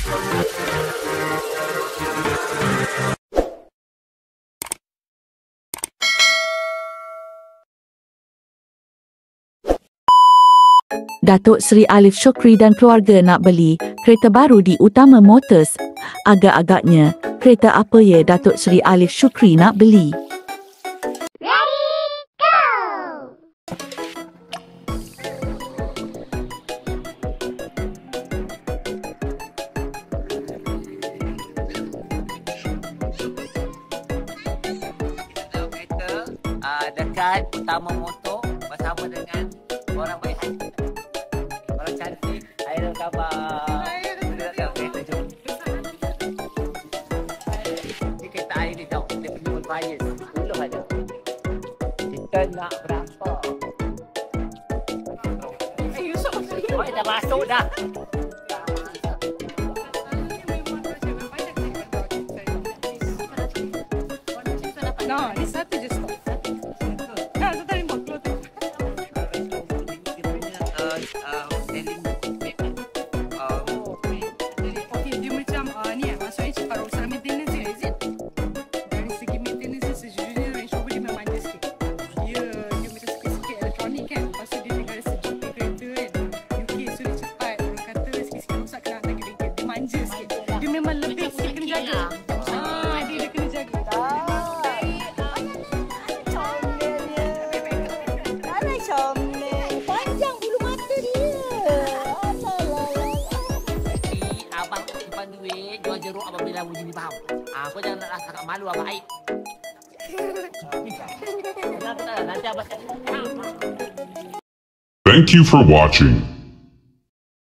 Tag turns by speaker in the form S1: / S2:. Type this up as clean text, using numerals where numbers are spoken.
S1: Datuk Seri Alif Shukri dan keluarga nak beli kereta baru di Utama Motors. Agak-agaknya, kereta apa ya Datuk Seri Alif Shukri nak beli?
S2: Dekat Utama Motor bersama dengan orang baik hati, orang cantik. Aira, khabar? Kereta jom. Ni kereta air ni tau, dia punya Volkswagen 10 ada. Kita nak berapa? Oh, dah masuk dah.
S3: No, ni satu je stok. Nah, satu lagi buat keluar tu. Okey, dia macam ni maksudnya kalau usaha maintenance dia, is it? Dari segi maintenance sejujurnya Range Rover dia memang manja sikit. Dia macam sikit-sikit elektronik kan. Lepas tu dia dengan segi kereta kan. UK so dia cepat. Orang kata sikit-sikit rosak kena hantar ke bengkel. Dia manja sikit. Dia memang lebih sikit kena jaga. Dia kena jaga.
S4: Panjang bulu mata dia.
S2: Abang simpan duit, jual jeruk abang beli lagu jenis faham. Kau jangan nak rasa malu abang Aib. Nanti abang.
S5: Thank you for watching.